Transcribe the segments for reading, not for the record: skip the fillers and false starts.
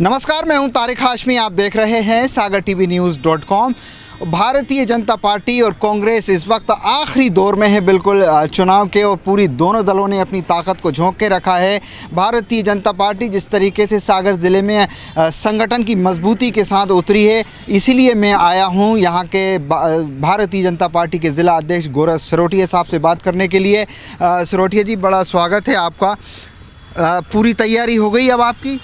नमस्कार, मैं हूं तारिक हाशमी। आप देख रहे हैं सागर टीवी न्यूज़.com। भारतीय जनता पार्टी और कांग्रेस इस वक्त आखिरी दौर में है बिल्कुल चुनाव के, और पूरी दोनों दलों ने अपनी ताकत को झोंक के रखा है। भारतीय जनता पार्टी जिस तरीके से सागर ज़िले में संगठन की मजबूती के साथ उतरी है, इसीलिए मैं आया हूं यहाँ के भारतीय जनता पार्टी के ज़िला अध्यक्ष गौरव सरोटिया साहब से बात करने के लिए। सरोटिया जी, बड़ा स्वागत है आपका। पूरी तैयारी हो गई अब आपकी?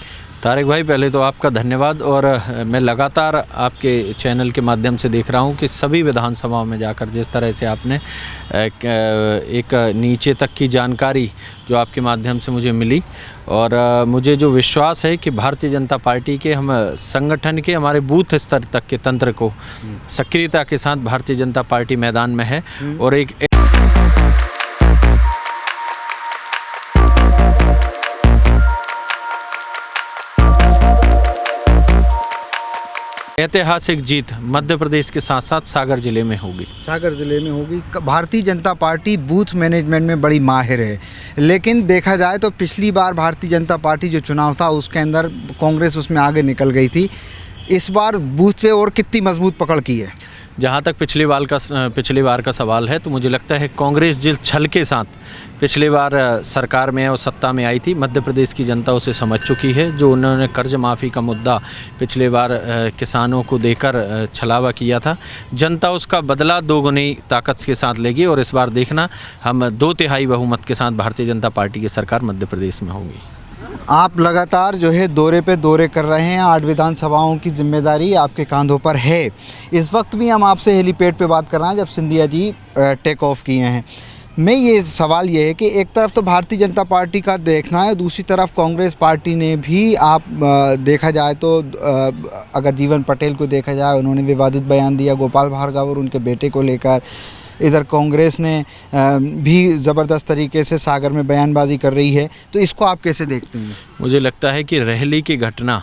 तारिक भाई, पहले तो आपका धन्यवाद। और मैं लगातार आपके चैनल के माध्यम से देख रहा हूं कि सभी विधानसभाओं में जाकर जिस तरह से आपने एक नीचे तक की जानकारी जो आपके माध्यम से मुझे मिली, और मुझे जो विश्वास है कि भारतीय जनता पार्टी के हम संगठन के हमारे बूथ स्तर तक के तंत्र को सक्रियता के साथ भारतीय जनता पार्टी मैदान में है। और एक ऐतिहासिक जीत मध्य प्रदेश के साथ साथ सागर जिले में होगी। सागर ज़िले में होगी। Bharatiya Janata party booth management में बड़ी माहिर है, लेकिन देखा जाए तो पिछली बार भारतीय जनता पार्टी जो चुनाव था उसके अंदर कांग्रेस उसमें आगे निकल गई थी। इस बार बूथ पे और कितनी मजबूत पकड़ की है? जहाँ तक पिछली बार का सवाल है, तो मुझे लगता है कांग्रेस जिस छल के साथ पिछली बार सरकार में और सत्ता में आई थी, मध्य प्रदेश की जनता उसे समझ चुकी है। जो उन्होंने कर्ज माफ़ी का मुद्दा पिछले बार किसानों को देकर छलावा किया था, जनता उसका बदला दोगुनी ताकत के साथ लेगी। और इस बार देखना, हम 2/3 बहुमत के साथ भारतीय जनता पार्टी की सरकार मध्य प्रदेश में होगी। आप लगातार जो है दौरे पे दौरे कर रहे हैं, 8 विधानसभाओं की जिम्मेदारी आपके कंधों पर है। इस वक्त भी हम आपसे हेलीपैड पे बात कर रहे हैं जब सिंधिया जी टेक ऑफ किए हैं। मैं ये सवाल ये है कि एक तरफ तो भारतीय जनता पार्टी का देखना है, दूसरी तरफ कांग्रेस पार्टी ने भी देखा जाए तो अगर जीवन पटेल को देखा जाए, उन्होंने विवादित बयान दिया गोपाल भार्गव और उनके बेटे को लेकर। इधर कांग्रेस ने भी ज़बरदस्त तरीके से सागर में बयानबाजी कर रही है, तो इसको आप कैसे देखते हैं? मुझे लगता है कि रेहली की घटना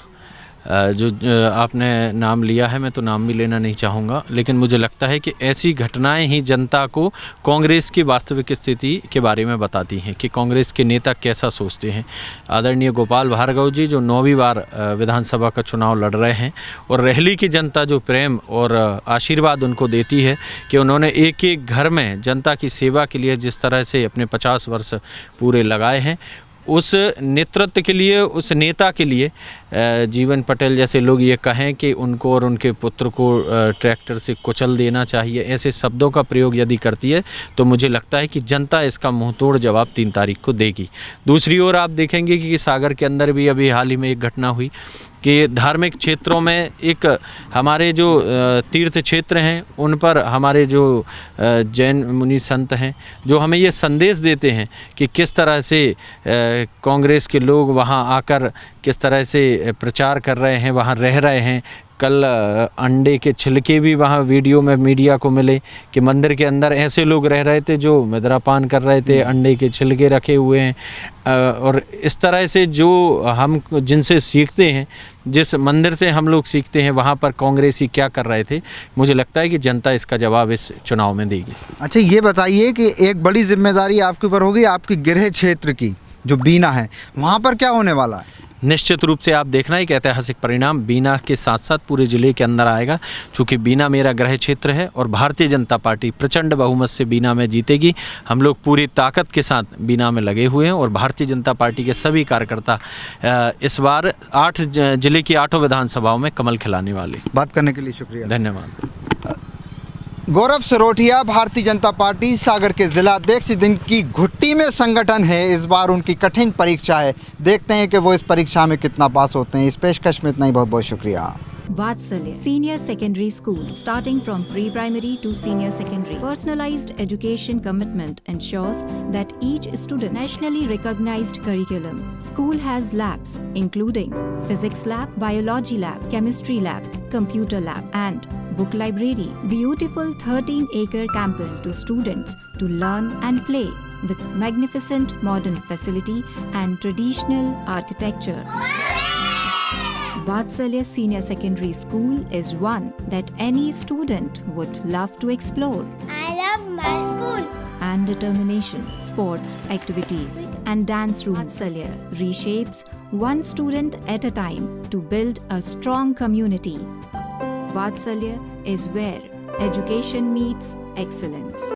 जो आपने नाम लिया है, मैं तो नाम भी लेना नहीं चाहूँगा, लेकिन मुझे लगता है कि ऐसी घटनाएं ही जनता को कांग्रेस की वास्तविक स्थिति के बारे में बताती हैं कि कांग्रेस के नेता कैसा सोचते हैं। आदरणीय गोपाल भार्गव जी जो 9वीं बार विधानसभा का चुनाव लड़ रहे हैं, और रेहली की जनता जो प्रेम और आशीर्वाद उनको देती है कि उन्होंने एक एक घर में जनता की सेवा के लिए जिस तरह से अपने 50 वर्ष पूरे लगाए हैं, उस नेतृत्व के लिए, उस नेता के लिए जीवन पटेल जैसे लोग ये कहें कि उनको और उनके पुत्र को ट्रैक्टर से कुचल देना चाहिए, ऐसे शब्दों का प्रयोग यदि करती है, तो मुझे लगता है कि जनता इसका मुंहतोड़ जवाब 3 तारीख को देगी। दूसरी ओर आप देखेंगे कि सागर के अंदर भी अभी हाल ही में एक घटना हुई कि धार्मिक क्षेत्रों में एक हमारे जो तीर्थ क्षेत्र हैं, उन पर हमारे जो जैन मुनि संत हैं, जो हमें ये संदेश देते हैं कि किस तरह से कांग्रेस के लोग वहाँ आकर किस तरह से प्रचार कर रहे हैं, वहाँ रह रहे हैं। कल अंडे के छिलके भी वहाँ वीडियो में मीडिया को मिले कि मंदिर के अंदर ऐसे लोग रह रहे थे जो मदिरापान कर रहे थे, अंडे के छिलके रखे हुए हैं। और इस तरह से जो हम जिनसे सीखते हैं, जिस मंदिर से हम लोग सीखते हैं, वहाँ पर कांग्रेसी क्या कर रहे थे, मुझे लगता है कि जनता इसका जवाब इस चुनाव में देगी। अच्छा, ये बताइए कि एक बड़ी जिम्मेदारी आपके ऊपर होगी, आपके गृह क्षेत्र की जो बीना है, वहाँ पर क्या होने वाला है? निश्चित रूप से आप देखना, एक ऐतिहासिक परिणाम बीना के साथ साथ पूरे ज़िले के अंदर आएगा। चूँकि बीना मेरा गृह क्षेत्र है और भारतीय जनता पार्टी प्रचंड बहुमत से बीना में जीतेगी। हम लोग पूरी ताकत के साथ बीना में लगे हुए हैं, और भारतीय जनता पार्टी के सभी कार्यकर्ता इस बार 8 जिले की 8 विधानसभाओं में कमल खिलाने वाले। बात करने के लिए शुक्रिया, धन्यवाद। गौरव सरोटिया, भारतीय जनता पार्टी सागर के जिला अध्यक्ष। दिन की घुट्टी में संगठन है, इस बार उनकी कठिन परीक्षा है। देखते हैं कि वो इस परीक्षा में कितना पास होते हैं। इस पेशकश में इतना ही, बहुत बहुत शुक्रिया। Vatsalya Senior Secondary School, starting from pre-primary to senior secondary. Personalized education commitment ensures that each student nationally recognized curriculum. School has labs including physics lab, biology lab, chemistry lab, computer lab and book library. Beautiful 13-acre campus to students to learn and play with magnificent modern facility and traditional architecture. Vatsalya Senior Secondary School is one that any student would love to explore. I love my school. And determinations, sports, activities, and dance room. Vatsalya reshapes one student at a time to build a strong community. Vatsalya is where education meets excellence.